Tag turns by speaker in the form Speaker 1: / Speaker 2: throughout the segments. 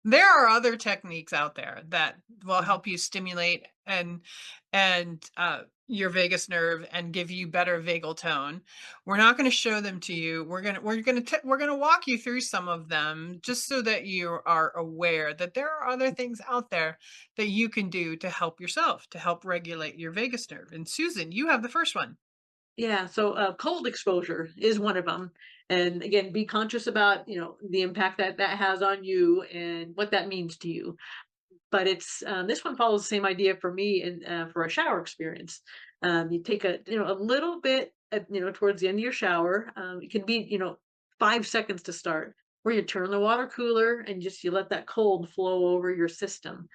Speaker 1: There are other techniques out there that will
Speaker 2: Mhm.
Speaker 1: help you stimulate and your vagus nerve and give you better vagal tone. We're not going to show them to you. We're going to walk you through some of them just so that you are aware that there are other things out there that you can do to help yourself, to help regulate your vagus nerve. And Susan, you have the first one.
Speaker 2: Yeah, so cold exposure is one of them, and again, be conscious about the impact that that has on you and what that means to you. But it's this one follows the same idea for me and for a shower experience. You take a little bit towards the end of your shower. It can be 5 seconds to start, where you turn the water cooler and just you let that cold flow over your system.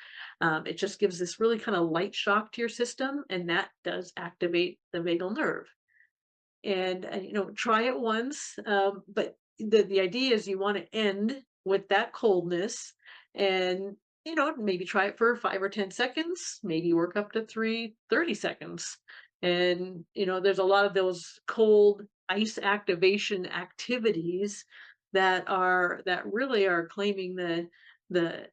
Speaker 2: It just gives this really kind of light shock to your system, and that does activate the vagal nerve. And try it once, but the idea is you want to end with that coldness, and maybe try it for 5 or 10 seconds, maybe work up to 30 seconds. And there's a lot of those cold ice activation activities that really are claiming the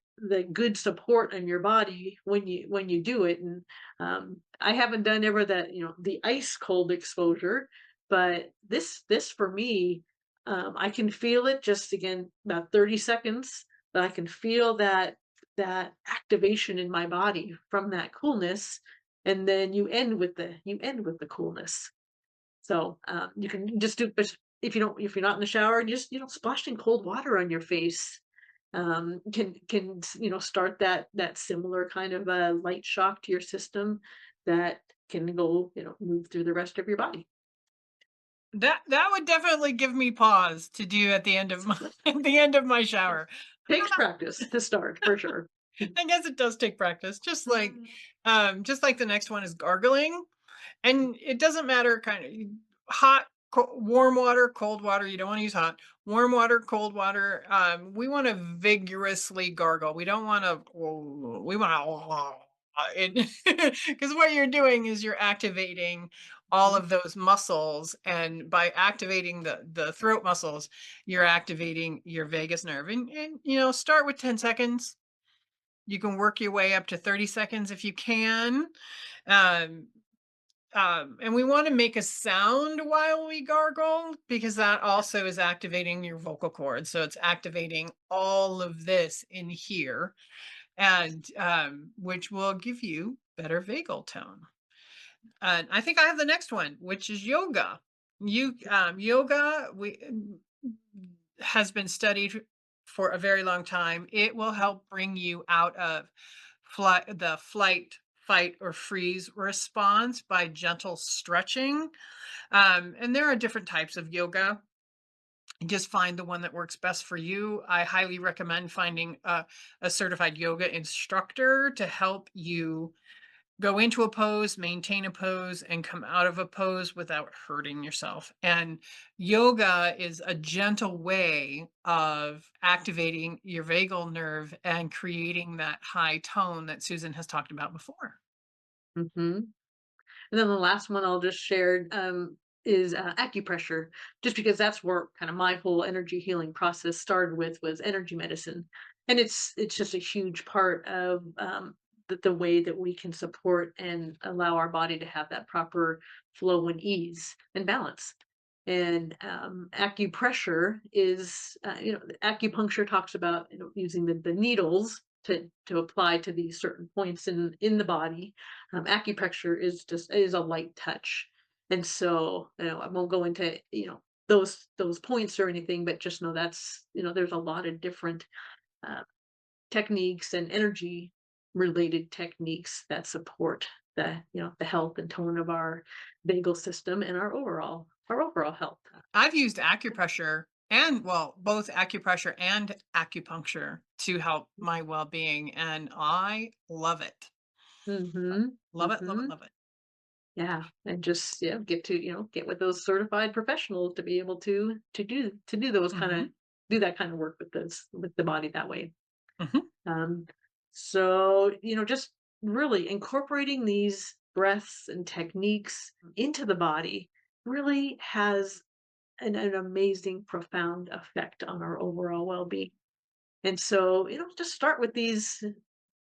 Speaker 2: good support in your body when you do it. And I haven't done ever that the ice cold exposure, but this for me, I can feel it just again about 30 seconds, but I can feel that activation in my body from that coolness, and then you end with the coolness. So you can just do, but if you're not in the shower, just splashing cold water on your face can start that similar kind of a light shock to your system that can go move through the rest of your body.
Speaker 1: That would definitely give me pause to do at the end of my at the end of my shower.
Speaker 2: Takes practice to start, for sure.
Speaker 1: I guess it does take practice, just like the next one is gargling, and it doesn't matter kind of hot, warm water, cold water. You don't want to use hot, warm water, cold water. We want to vigorously gargle. We don't want to. We want to. Because what you're doing is you're activating all
Speaker 2: Mhm.
Speaker 1: of those muscles, and by activating the throat muscles, you're activating your vagus nerve. And start with 10 seconds. You can work your way up to 30 seconds if you can. Um, and we want to make a sound while we gargle because that also is activating your vocal cords. So it's activating all of this in here, and which will give you better vagal tone. And I think I have the next one, which is yoga. Yoga has been studied for a very long time. It will help bring you out of the flight, fight, or freeze response by gentle stretching. And there are different types of yoga. Just find the one that works best for you. I highly recommend finding a certified yoga instructor to help you go into a pose, maintain a pose, and come out of a pose without hurting yourself. And yoga is a gentle way of activating your vagal nerve and creating that high tone that Susan has talked about before.
Speaker 2: Mhm. And then the last one I'll just share, is, acupressure, just because that's where kind of my whole energy healing process started with, was energy medicine. And it's just a huge part of, the way that we can support and allow our body to have that proper flow and ease and balance. And, acupressure is, acupuncture talks about, using the needles to apply to these certain points in the body. Acupuncture is a light touch, and so I won't go into those points or anything, but just know that's there's a lot of different uh, techniques and energy related techniques that support the health and tone of our vagal system and our overall health.
Speaker 1: I've used acupressure and, well, both acupressure and acupuncture to help my well being, and I love it.
Speaker 2: Mhm.
Speaker 1: Love it, love it,
Speaker 2: Mhm.
Speaker 1: love it.
Speaker 2: Yeah, and just get with those certified professionals to be able to do those kind of
Speaker 1: Hmm.
Speaker 2: do that kind of work with the body that way.
Speaker 1: Hmm.
Speaker 2: Um, so just really incorporating these breaths and techniques into the body really has an amazing, profound effect on our overall well-being. And so, just start with these,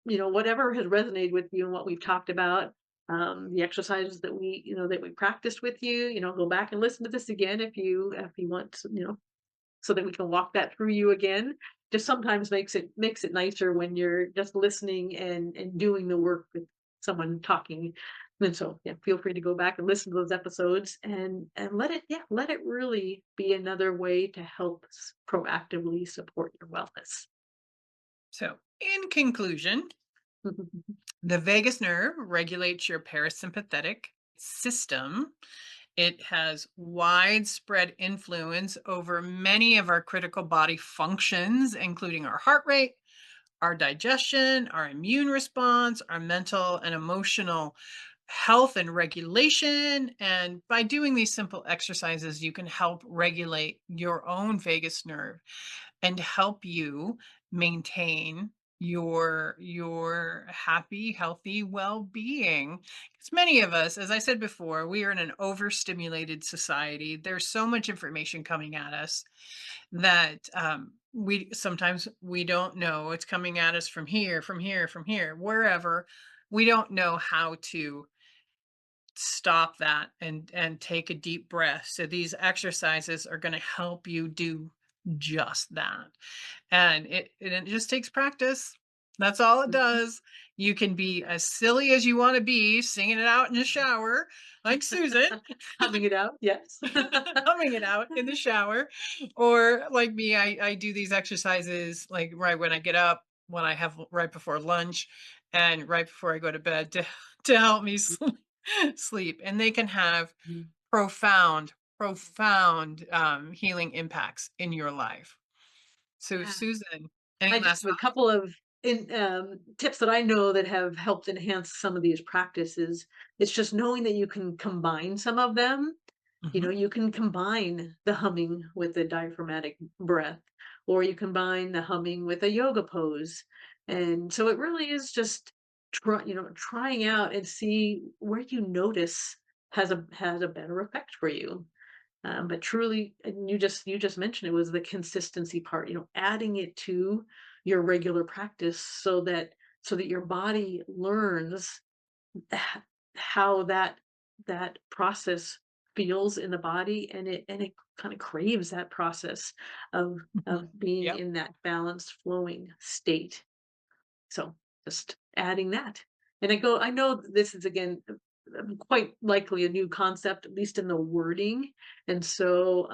Speaker 2: whatever has resonated with you and what we've talked about, the exercises that we practiced with you, go back and listen to this again if you want, so that we can walk that through you again. Just sometimes makes it nicer when you're just listening and doing the work with someone talking. And so, yeah, feel free to go back and listen to those episodes and let it really be another way to help proactively support your wellness.
Speaker 1: So, in conclusion, the vagus nerve regulates your parasympathetic system. It has widespread influence over many of our critical body functions, including our heart rate, our digestion, our immune response, our mental and emotional health and regulation. And by doing these simple exercises, you can help regulate your own vagus nerve and help you maintain your happy, healthy well-being. Because many of us, as I said before, we are in an overstimulated society. There's so much information coming at us that we don't know it's coming at us from here, from here, from here, wherever. We don't know how to stop that and take a deep breath. So these exercises are going to help you do just that. And it just takes practice. That's all it
Speaker 2: Mhm.
Speaker 1: does. You can be as silly as you want to be, singing it out in the shower, like Susan,
Speaker 2: Humming it out, yes.
Speaker 1: humming it out in the shower. Or like me, I do these exercises like right when I get up, when I have right before lunch, and right before I go to bed to help me sleep. And they can have
Speaker 2: Mhm.
Speaker 1: profound, profound healing impacts in your life. So,
Speaker 2: Yeah.
Speaker 1: Susan, any
Speaker 2: I just
Speaker 1: last
Speaker 2: have a
Speaker 1: thoughts?
Speaker 2: couple of tips that I know that have helped enhance some of these practices. It's just knowing that you can combine some of them.
Speaker 1: Mhm.
Speaker 2: You can combine the humming with the diaphragmatic breath, or you combine the humming with a yoga pose. And so it really is just trying out and see where you notice has a better effect for you. But truly, and you just mentioned it was the consistency part, adding it to your regular practice so that your body learns h- how that process feels in the body, and it kind of craves that process of
Speaker 1: Mhm.
Speaker 2: being
Speaker 1: Yep.
Speaker 2: in that balanced flowing state. So just adding that. And I know this is again quite likely a new concept, at least in the wording. And so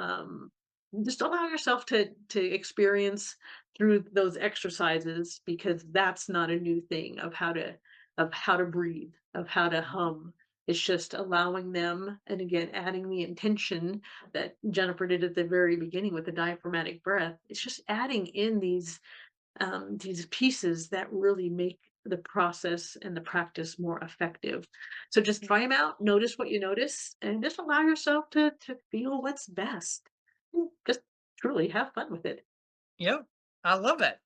Speaker 2: just allow yourself to experience through those exercises, because that's not a new thing of how to breathe, of how to hum. It's just allowing them, and again adding the intention that Jennifer did at the very beginning with the diaphragmatic breath. It's just adding in these pieces that really make the process and the practice more effective. So just try them out, notice what you notice, and just allow yourself to feel what's best. Just truly have fun with it.
Speaker 1: Yep. I love it.